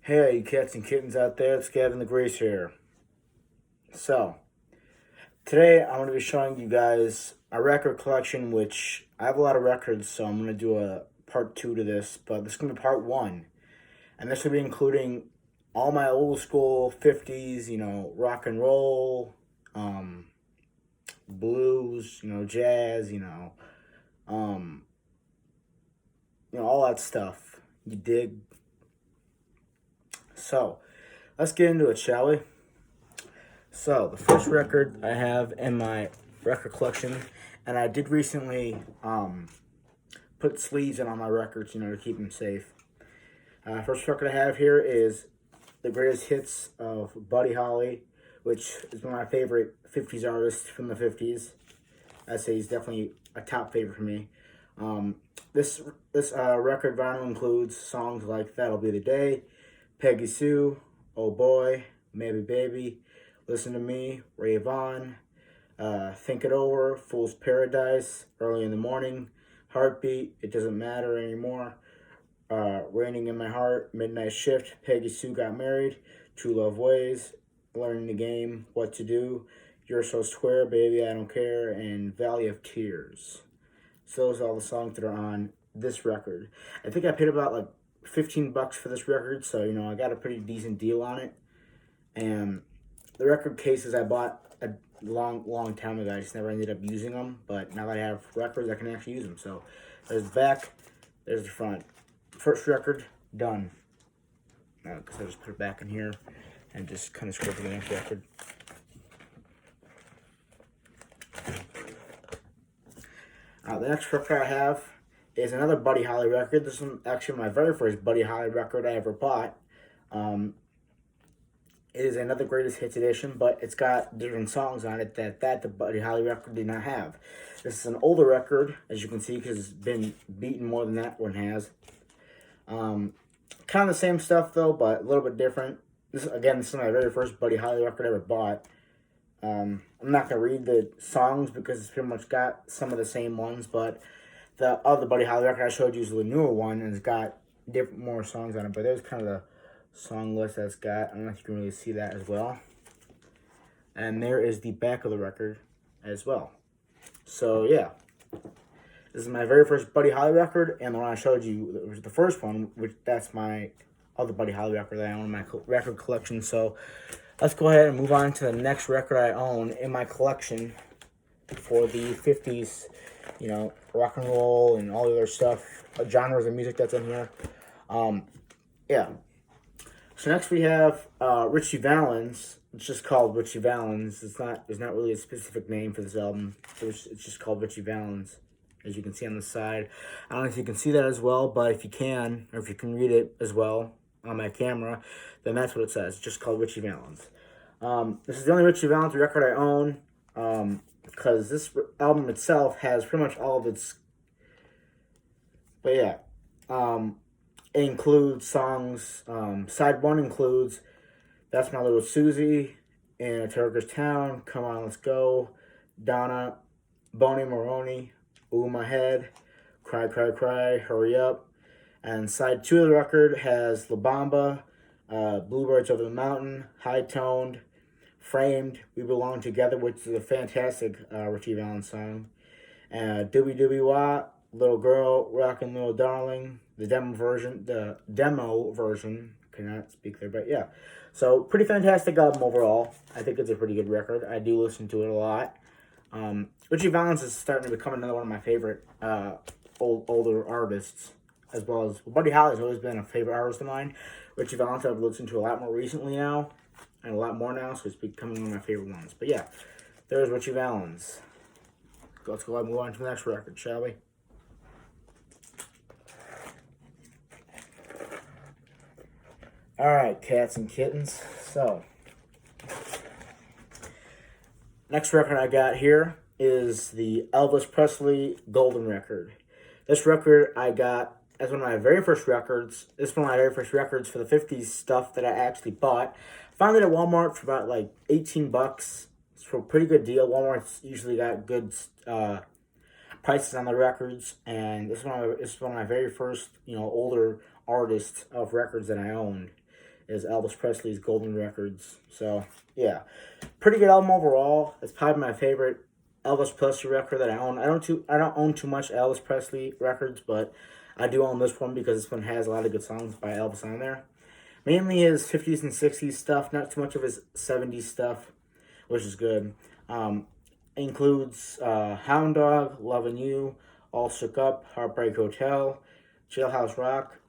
Hey, you cats and kittens out there, it's Gavin the Grace here. So, today I'm going to be showing you guys a record collection, which I have a lot of records, so I'm going to do a part 2 to this, but this is going to be part 1. And this will be including all my old school 50s, rock and roll, um, blues, jazz, um, all that stuff. You dig? So, let's get into it, shall we? So, the first record I have in my record collection, and I did recently put sleeves in on my records, to keep them safe. First record I have here is the greatest hits of Buddy Holly, which is one of my favorite 50s artists from the 50s. I'd say he's definitely a top favorite for me. This record vinyl includes songs like That'll Be the Day, Peggy Sue, Oh Boy, Maybe Baby, Listen to Me, Rave On, Think It Over, Fool's Paradise, Early in the Morning, Heartbeat, It Doesn't Matter Anymore, Raining in My Heart, Midnight Shift, Peggy Sue Got Married, True Love Ways, Learning the Game, What to Do, You're So Square, Baby I Don't Care, and Valley of Tears. So those are all the songs that are on this record. I think I paid about like $15 for this record, so I got a pretty decent deal on it. And the record cases I bought a long time ago. I just never ended up using them, but now that I have records, I can actually use them. So there's the back, there's the front. First record done. Because I just put it back in here and just kind of scroll to the next record. The next record I have is another Buddy Holly record. This is actually my very first Buddy Holly record I ever bought. It is another greatest hits edition, but it's got different songs on it that the Buddy Holly record did not have. This is an older record, as you can see, because it's been beaten more than that one has. Kind of the same stuff though, but a little bit different. This is my very first Buddy Holly record I ever bought. I'm not going to read the songs because it's pretty much got some of the same ones, but the other Buddy Holly record I showed you is the newer one, and it's got more songs on it, but there's kind of the song list that's got. I don't know if you can really see that as well. And there is the back of the record as well. So, yeah. This is my very first Buddy Holly record, and the one I showed you was the first one, which that's my other Buddy Holly record that I own in my record collection, so let's go ahead and move on to the next record I own in my collection for the 50s, rock and roll and all the other stuff, genres of music that's in here. Yeah. So next we have Richie Valens. It's just called Richie Valens. There's not really a specific name for this album. It's just called Richie Valens, as you can see on the side. I don't know if you can see that as well, but if you can, or if you can read it as well on my camera, then that's what it says. It's just called Richie Valens. This is the only Richie Valens record I own, because this album itself has pretty much all of its. But yeah, it includes songs. Side 1 includes That's My Little Susie, In a Turkish Town, Come On Let's Go, Donna, Boney Maroney, Ooh My Head, Cry Cry Cry, Hurry Up. And side 2 of the record has La Bamba, Bluebirds Over the Mountain, High Toned, Framed, We Belong Together, which is a fantastic Richie Valens song, Doobie Doobie Wah, Little Girl, Rockin' Little Darling, the demo version, cannot speak there, but yeah. So, pretty fantastic album overall. I think it's a pretty good record. I do listen to it a lot. Richie Valens is starting to become another one of my favorite older artists, as well as Buddy Holly's always been a favorite artist of mine. Richie Valens I've listened to a lot more recently now, and a lot more now, so it's becoming one of my favorite ones. But yeah, there's Richie Valens. Let's go ahead and move on to the next record, shall we? Alright, cats and kittens. So, next record I got here is the Elvis Presley Golden record. This record I got as one of my very first records. This is one of my very first records for the 50s stuff that I actually bought. Found it at Walmart for about like $18. It's for a pretty good deal. Walmart's usually got good prices on the records, and this is one of my very first older artists of records that I owned. is Elvis Presley's Golden Records. So, yeah. Pretty good album overall. It's probably my favorite Elvis Presley record that I own. I don't own too much Elvis Presley records, but I do own this one because this one has a lot of good songs by Elvis on there. Mainly his 50s and 60s stuff, not too much of his 70s stuff, which is good. Includes Hound Dog, Lovin' You, All Shook Up, Heartbreak Hotel, Jailhouse Rock,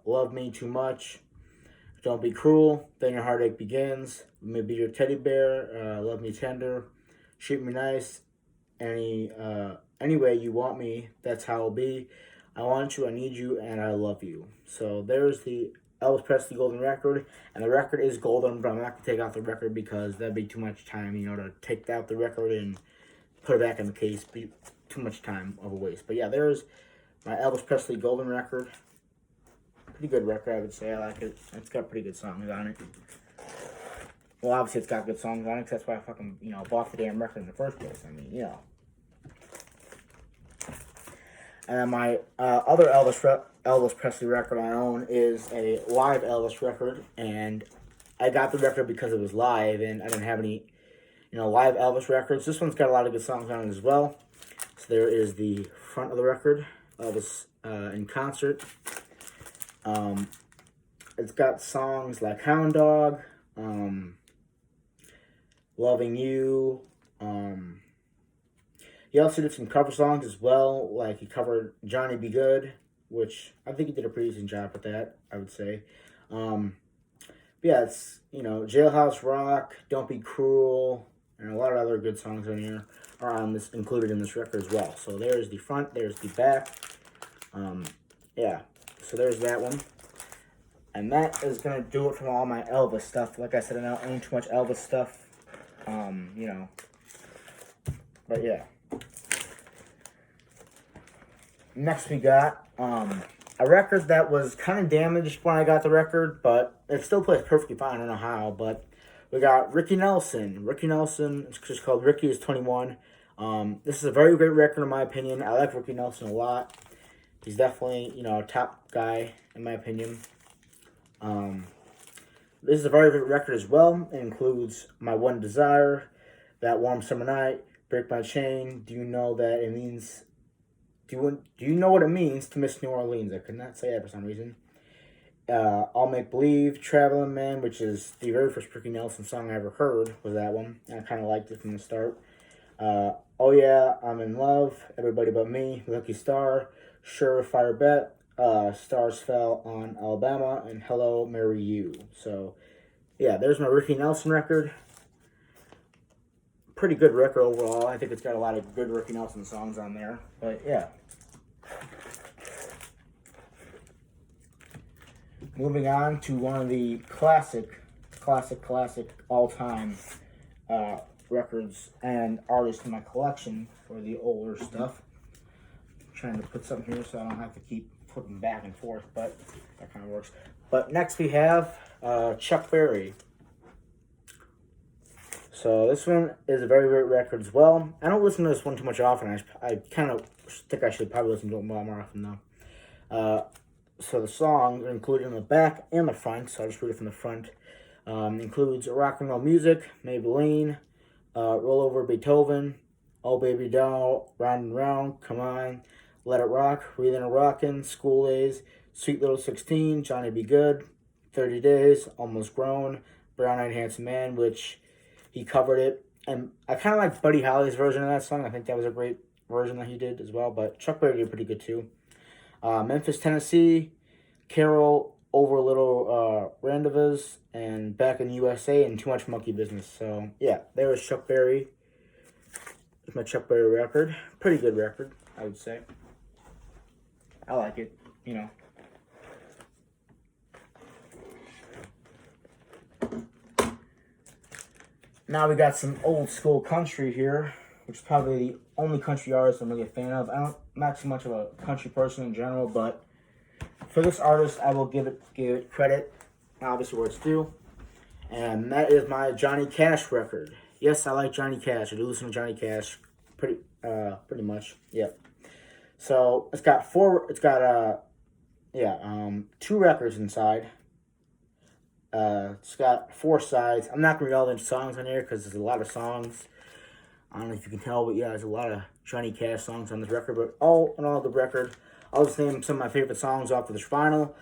Love Me Too Much, Don't Be Cruel, Then Your Heartache Begins, Maybe Your Teddy Bear, Love Me Tender, Treat Me Nice, Any Way You Want Me, That's How I'll Be, I Want You, I Need You, and I Love You. So there's the Elvis Presley Golden Record, and the record is golden, but I'm not going to take out the record because that'd be too much time, to take out the record and put it back in the case. Be too much time of a waste. But yeah, there's my Elvis Presley Golden Record. Pretty good record, I would say. I like it. It's got pretty good songs on it. Well, obviously it's got good songs on it, because that's why I fucking, bought the damn record in the first place. I mean, And then my other Elvis Presley record I own is a live Elvis record, and I got the record because it was live, and I didn't have any, live Elvis records. This one's got a lot of good songs on it as well. So there is the front of the record, Elvis in concert. It's got songs like Hound Dog, Loving You. He also did some cover songs as well, like he covered Johnny Be Good, which I think he did a pretty decent job with that, I would say. But yeah, it's, Jailhouse Rock, Don't Be Cruel, and a lot of other good songs on here are included in this record as well. So there's the front, there's the back. Yeah, so there's that one. And that is going to do it from all my Elvis stuff. Like I said, I don't own too much Elvis stuff, But yeah. Next we got a record that was kind of damaged when I got the record, but it still plays perfectly fine. I don't know how, but we got Ricky Nelson. Ricky Nelson, it's just called Ricky is 21. This is a very great record in my opinion. I like Ricky Nelson a lot. He's definitely, a top guy in my opinion. This is a very great record as well. It includes My One Desire, That Warm Summer Night, Break My Chain, Do You Know That It Means... Do you know what it means to miss New Orleans? I could not say that for some reason. I'll Make Believe, Traveling Man, which is the very first Ricky Nelson song I ever heard, was that one. And I kind of liked it from the start. Oh Yeah, I'm in Love, Everybody But Me, Lucky Star, Surefire Bet, Stars Fell on Alabama, and Hello, Marry You. So, yeah, there's my Ricky Nelson record. Pretty good record overall. I think it's got a lot of good Ricky Nelson songs on there. But, yeah. Moving on to one of the classic all-time records and artists in my collection for the older stuff. I'm trying to put something here so I don't have to keep flipping back and forth, but that kind of works. But next we have Chuck Berry. So this one is a very great record as well. I don't listen to this one too much often. I kind of think I should probably listen to it more often though. So the songs are included in the back and the front, so I'll just read it from the front. Includes Rock and Roll Music, Maybelline, Roll Over Beethoven, Oh Baby Doll, Round and Round, Come On, Let It Rock, Breathin' and Rockin', School Days, Sweet Little 16, Johnny Be Good, 30 Days, Almost Grown, Brown Eyed Handsome Man, which he covered it. And I kind of like Buddy Holly's version of that song. I think that was a great version that he did as well, but Chuck Berry did pretty good too. Memphis, Tennessee, Carol Over Little Rendezvous, and Back in the USA, and Too Much Monkey Business. So, yeah, there was Chuck Berry. It's my Chuck Berry record. Pretty good record, I would say. I like it, Now we got some old school country here, which is probably the only country artist I'm really a fan of. I'm not too much of a country person in general, but for this artist, I will give it credit, obviously where it's due. And that is my Johnny Cash record. Yes, I like Johnny Cash. I do listen to Johnny Cash pretty much. Yep. So it's got two records inside. It's got 4 sides. I'm not going to read all the songs on here because there's a lot of songs. I don't know if you can tell, but yeah, there's a lot of Johnny Cash songs on this record. But all in all, the record, I'll just name some of my favorite songs off of this vinyl.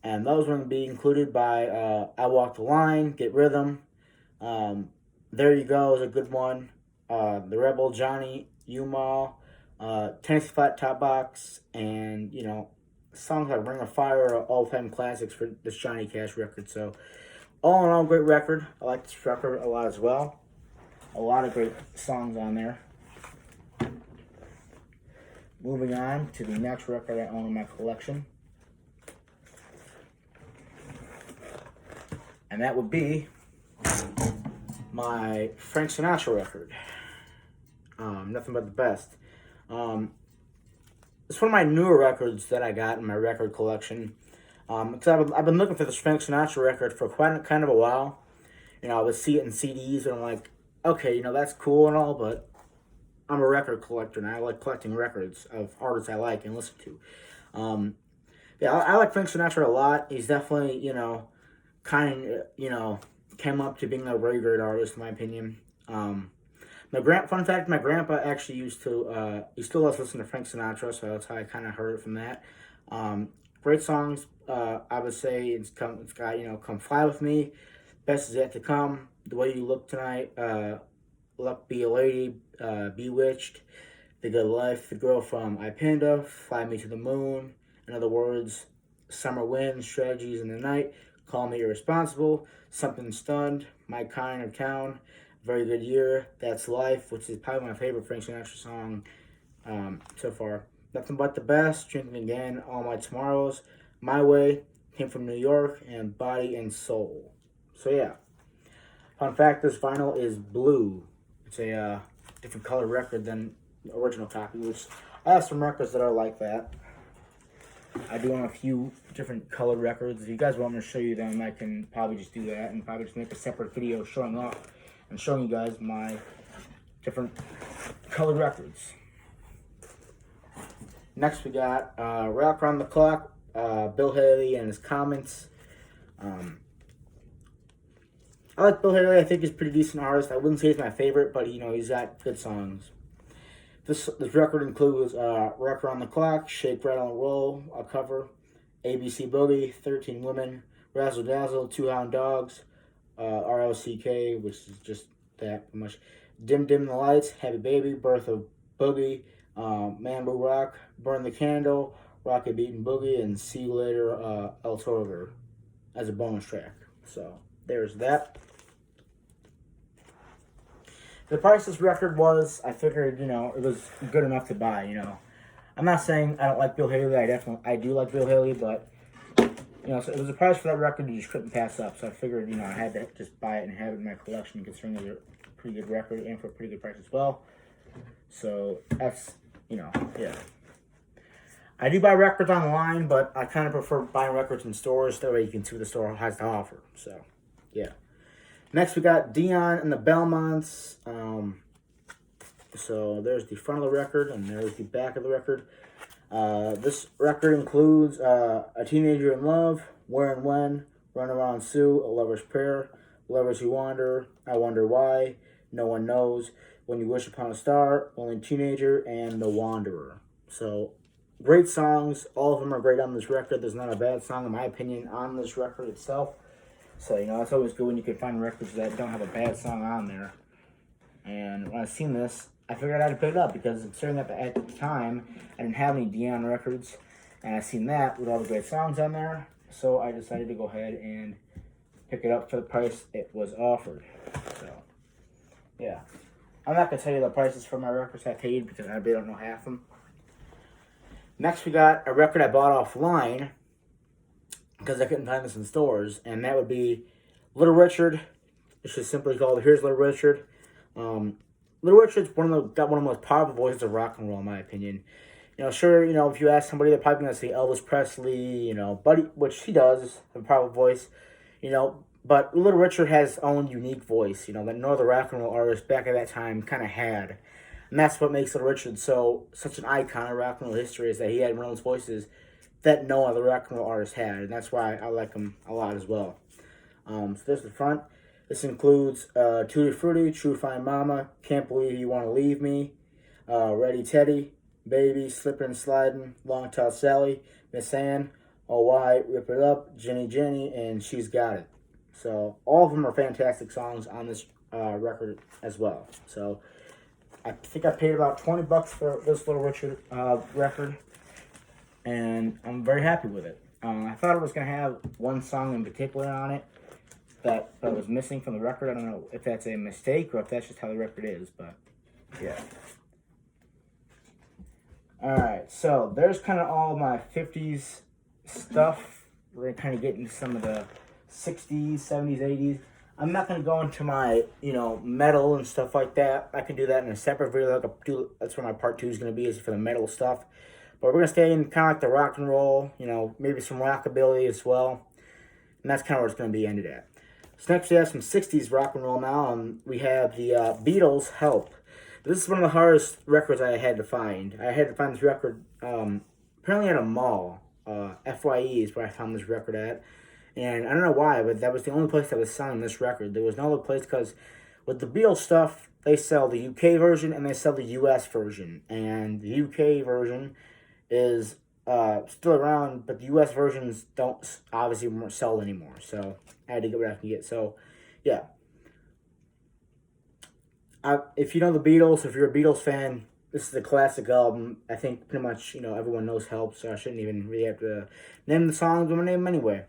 And those will be included by I Walk the Line, Get Rhythm, There You Go is a good one, The Rebel, Johnny, U-Mall, Tennessee Flat Top Box, and, you know, songs like Ring of Fire are all-time classics for this Johnny Cash record. So, all in all, great record. I like this record a lot as well. A lot of great songs on there. Moving on to the next record I own in my collection. And that would be my Frank Sinatra record. Nothing but the best. It's one of my newer records that I got in my record collection. Because I've been looking for this Frank Sinatra record for quite kind of a while. You know, I would see it in CDs and I'm like, okay, you know, that's cool and all, but I'm a record collector and I like collecting records of artists I like and listen to. Yeah, I like Frank Sinatra a lot. He's definitely, you know, came up to being a very great artist in my opinion. Fun fact, my grandpa actually used to, he still does listen to Frank Sinatra, so that's how I kind of heard it from that. Great songs, I would say it's got, you know, Come Fly With Me, Best Is Yet To Come, The Way You Look Tonight, Luck Be a Lady, Bewitched, The Good Life, The Girl from I Panda, Fly Me to the Moon, in other words, Summer Wind, Strategies in the Night, Call Me Irresponsible, Something Stunned, My Kind of Town, Very Good Year, That's Life, which is probably my favorite Frank Sinatra song so far. Nothing But the Best, Drinking Again, All My Tomorrows, My Way, Came From New York, and Body and Soul. So yeah. Fun fact, this vinyl is blue. It's a different color record than the original copy, which I have some records that are like that. I do own a few different colored records. If you guys want me to show you them, I can probably just do that and probably just make a separate video showing off and showing you guys my different colored records. Next we got Rock Around the Clock, Bill Haley and his comments. I like Bill Haley. I think he's a pretty decent artist. I wouldn't say he's my favorite, but you know, he's got good songs. This record includes Rock Around the Clock, Shake, Rattle, and Roll, a cover, ABC Boogie, 13 Women, Razzle Dazzle, Two Hound Dogs, RLCK, which is just that much, Dim Dim the Lights, Happy Baby, Birth of Boogie, Mambo Rock, Burn the Candle, Rocket Beat and Boogie, and See You Later, El Torger as a bonus track. So there's that. The price this record was, I figured, you know, it was good enough to buy, you know. I'm not saying I don't like Bill Haley. I do like Bill Haley, but, you know, so it was a price for that record you just couldn't pass up. So I figured, you know, I had to just buy it and have it in my collection, considering it was a pretty good record and for a pretty good price as well. So that's, you know, yeah. I do buy records online, but I kind of prefer buying records in stores. That way you can see what the store has to offer. So, yeah. Next, we got Dion and the Belmonts. So there's the front of the record, and there's the back of the record. This record includes A Teenager in Love, Where and When, Run Around Sue, A Lover's Prayer, Lovers Who Wander, I Wonder Why, No One Knows, When You Wish Upon a Star, Only Teenager, and The Wanderer. So, great songs. All of them are great on this record. There's not a bad song, in my opinion, on this record itself. So, you know, it's always good when you can find records that don't have a bad song on there. And when I seen this, I figured I had to pick it up because considering that at the time, I didn't have any Dion records. And I seen that with all the great songs on there. So I decided to go ahead and pick it up for the price it was offered. So, yeah. I'm not going to tell you the prices for my records I paid because I really don't know half of them. Next, we got a record I bought offline because I couldn't find this in stores, and that would be Little Richard. It's just simply called Here's Little Richard. Little Richard's got one of the most powerful voices of rock and roll, in my opinion. You know, sure, you know, if you ask somebody, they're probably going to say Elvis Presley, you know, which he does have a powerful voice, you know, but Little Richard has his own unique voice, you know, that no other rock and roll artist back at that time kind of had. And that's what makes Little Richard such an icon of rock and roll history, is that he had one of those voices that no other rock and roll artist had, and that's why I like him a lot as well. So there's the front. This includes Tutti Frutti, True Fine Mama, Can't Believe You Want to Leave Me, Ready Teddy, Baby, Slippin' and Slidin', Long Tall Sally, Miss Ann, Oh Why, Rip It Up, Jenny Jenny, and She's Got It. So all of them are fantastic songs on this record as well. So I think I paid about $20 for this Little Richard record, and I'm very happy with it. I thought it was going to have one song in particular on it that was missing from the record. I don't know if that's a mistake or if that's just how the record is, but yeah. Alright, so there's kind of all my 50s stuff. We're going to kind of get into some of the 60s, 70s, 80s. I'm not going to go into my, metal and stuff like that. I can do that in a separate video. That's where my part 2 is going to be, is for the metal stuff. But we're going to stay in kind of like the rock and roll, maybe some rockabilly as well. And that's kind of where it's going to be ended at. So next we have some 60s rock and roll now. We have the Beatles Help. This is one of the hardest records I had to find. I had to find this record apparently at a mall. FYE is where I found this record at. And I don't know why, but that was the only place that was selling this record. There was no other place because with the Beatles stuff, they sell the UK version and they sell the US version. And the UK version is still around, but the US versions don't obviously sell anymore. So I had to get what I can get. So, yeah. If you know the Beatles, if you're a Beatles fan, this is a classic album. I think pretty much, everyone knows Help, so I shouldn't even really have to name the songs. I'm going to name them anyway.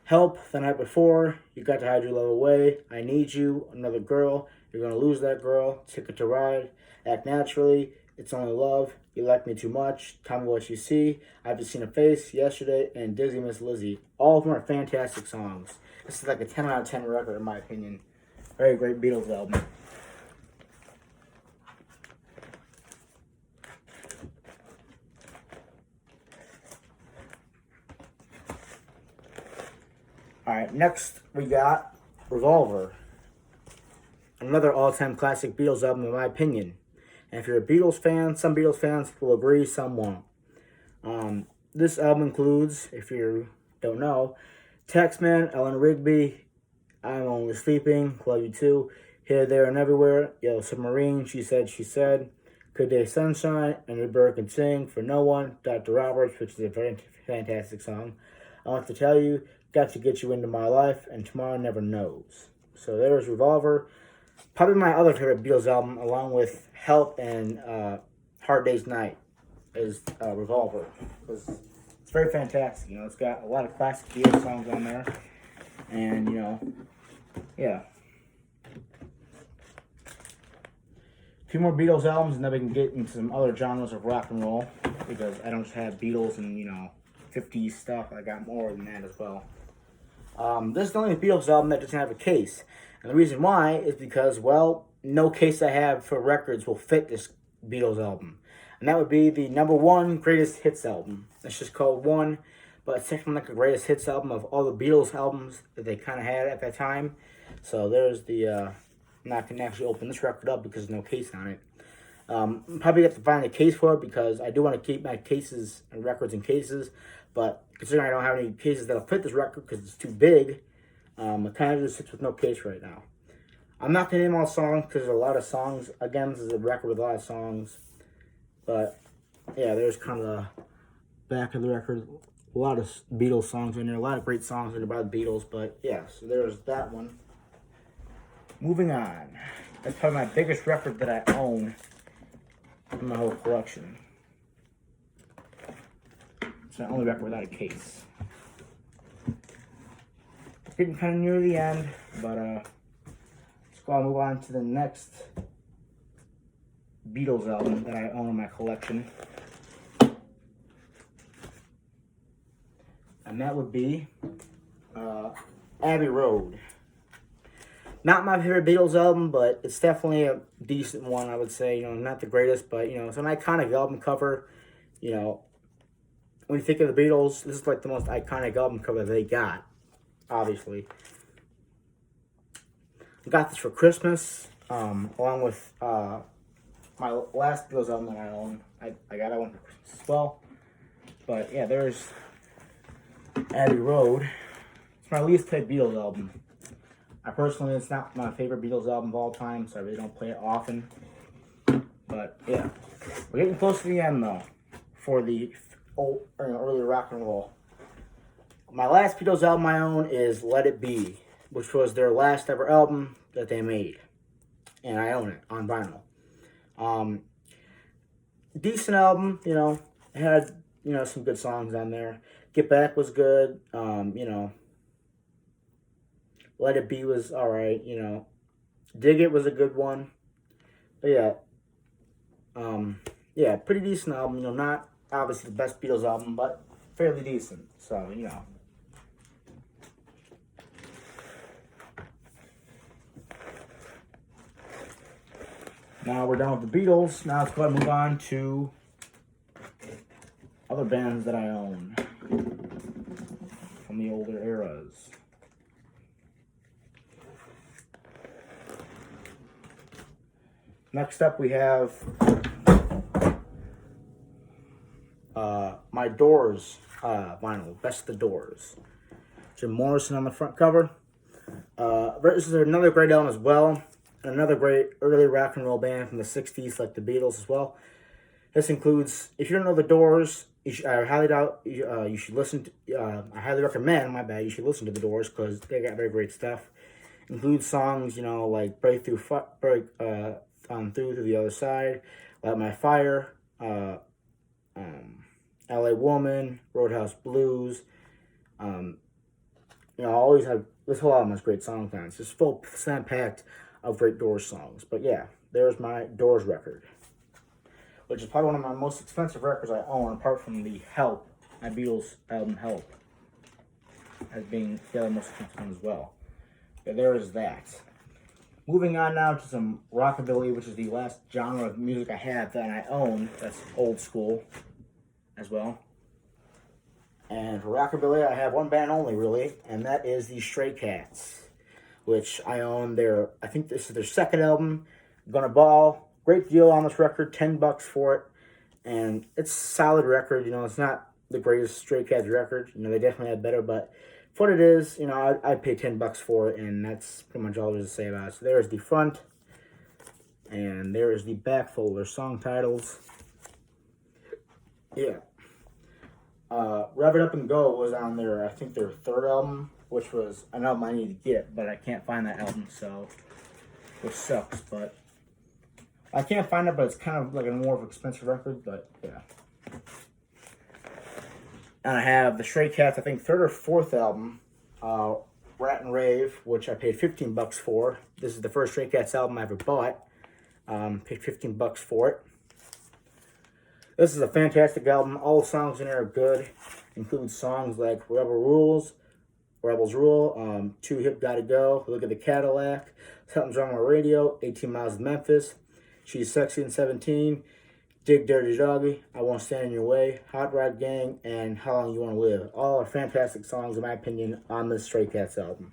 Help, The Night Before, You Got to Hide Your Love Away, I Need You, Another Girl, You're Gonna Lose That Girl, Ticket to Ride, Act Naturally, It's Only Love, You Like Me Too Much, Tell Me What You See, I've Just Seen a Face, Yesterday, and Dizzy Miss Lizzy. All of them are fantastic songs. This is like a 10 out of 10 record in my opinion. Very great Beatles album. Alright, next we got Revolver. Another all-time classic Beatles album in my opinion. And if you're a Beatles fan, some Beatles fans will agree, some won't. This album includes, if you don't know, Taxman, Ellen Rigby, I'm Only Sleeping, Love You Too, Here, There, and Everywhere, Yellow Submarine, She Said, Good Day Sunshine, and The Bird Can Sing, For No One, Dr. Roberts, which is a very fantastic song. I Want to Tell You, Got to Get You Into My Life, and Tomorrow Never Knows. So there's Revolver. Probably my other favorite Beatles album, along with Help and Hard Day's Night, is Revolver. Because it's very fantastic. It's got a lot of classic Beatles songs on there. And, yeah. A few more Beatles albums, and then we can get into some other genres of rock and roll. Because I don't just have Beatles and, 50s stuff. I got more than that as well. This is the only Beatles album that doesn't have a case. And the reason why is because, well, no case I have for records will fit this Beatles album. And that would be the #1 greatest hits album. It's just called One, but it's technically like a greatest hits album of all the Beatles albums that they kind of had at that time. So there's the, I'm not going to actually open this record up because there's no case on it. Probably have to find a case for it because I do want to keep my cases and records in cases. But considering I don't have any cases that'll fit this record because it's too big, it kind of just sits with no case right now. I'm not going to name all songs because there's a lot of songs. Again, this is a record with a lot of songs. But, yeah, there's kind of the back of the record. A lot of Beatles songs in there. A lot of great songs in there by the Beatles. But, yeah, so there's that one. Moving on. That's probably my biggest record that I own in my whole collection. It's my only record without a case. Getting kind of near the end, but let's go and move on to the next Beatles album that I own in my collection. And that would be Abbey Road. Not my favorite Beatles album, but it's definitely a decent one, I would say. Not the greatest, but, it's an iconic album cover. When you think of the Beatles, this is like the most iconic album cover they got, obviously. I got this for Christmas, along with my last Beatles album that I own. I got that one for Christmas as well. But, yeah, there's Abbey Road. It's my least played Beatles album. It's not my favorite Beatles album of all time, so I really don't play it often. But yeah, we're getting close to the end though for the early rock and roll. My last Beatles album I own is Let It Be, which was their last ever album that they made, and I own it on vinyl. Decent album, you know. It had, you know, some good songs on there. Get Back was good. You know, Let It Be was alright, you know. Dig It was a good one. But yeah, pretty decent album, you know, not obviously the best Beatles album, but fairly decent. So, you know. Now we're done with the Beatles. Now let's go ahead and move on to other bands that I own from the older eras. Next up we have my Doors vinyl, Best of the Doors. Jim Morrison on the front cover. This is another great album as well. Another great early rock and roll band from the 60s, like the Beatles as well. This includes, if you don't know the Doors, I highly recommend, you should listen to the Doors because they got very great stuff. Includes songs, you know, like Break Through to the Other Side, Light My Fire, LA Woman, Roadhouse Blues. You know, always have, this whole album has great songs on it. It's just full slam-packed of great Doors songs. But yeah, there's my Doors record, which is probably one of my most expensive records I own, apart from the Help, my Beatles album Help, as being the other most expensive one as well. Yeah, there is that. Moving on now to some rockabilly, which is the last genre of music I have that I own. That's old school as well. And for rockabilly, I have one band only, really, and that is the Stray Cats, which I own I think this is their second album, Gonna Ball. Great deal on this record, $10 for it. And it's a solid record, you know, it's not the greatest Stray Cats record. You know, they definitely have better, but for what it is, you know, I'd pay $10 for it, and that's pretty much all there is to say about it. So there's the front, and there is the back full of their song titles. Yeah. Rev It Up and Go was on their, I think, their third album, which was an album I need to get, but I can't find that album, so, which sucks, but I can't find it, but it's kind of like a more of an expensive record, but yeah. And I have the Stray Cats, I think, third or fourth album, Rat and Rave, which I paid $15 for. This is the first Stray Cats album I ever bought. Paid $15 for it. This is a fantastic album. All the songs in there are good. Includes songs like Rebels Rule, Too Hip Gotta Go, Look at the Cadillac, Something's Wrong with Radio, 18 Miles to Memphis, She's Sexy and 17, Dig Dirty Doggy, I Won't Stand in Your Way, Hot Rod Gang, and How Long You Want to Live. All are fantastic songs, in my opinion, on this Stray Cats album.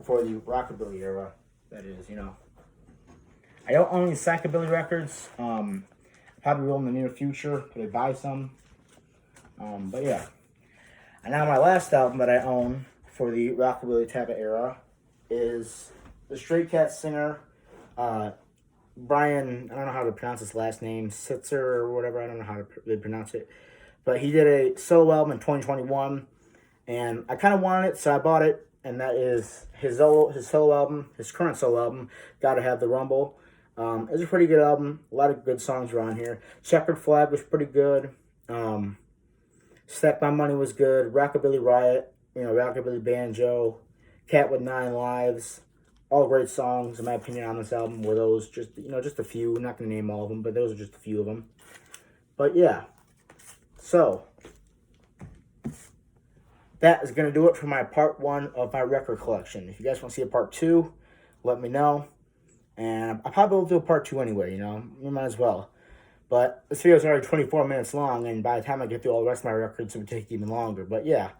For the rockabilly era, that is, you know. I don't own any psychobilly records. Probably will in the near future, could I buy some. But yeah. And now my last album that I own for the rockabilly type of era is the Stray Cats singer, Brian, I don't know how to pronounce his last name, Sitzer or whatever, I don't know how to really pronounce it. But he did a solo album in 2021, and I kind of wanted it, so I bought it, and that is his solo album, his current solo album, Gotta Have the Rumble. It's a pretty good album. A lot of good songs are on here. Checkered Flag was pretty good. Stack My Money was good. Rockabilly Riot, you know, Rockabilly Banjo, Cat with Nine Lives. All great songs, in my opinion, on this album. Were those just, you know, just a few. I'm not going to name all of them, but those are just a few of them. But yeah. So, that is going to do it for my part 1 of my record collection. If you guys want to see a part 2, let me know. And I probably will do a part 2 anyway, you know. You might as well. But this video is already 24 minutes long, and by the time I get through all the rest of my records, it would take even longer. But yeah,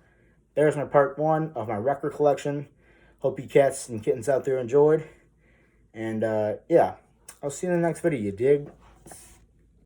there's my part 1 of my record collection. Hope you cats and kittens out there enjoyed. And yeah, I'll see you in the next video, you dig?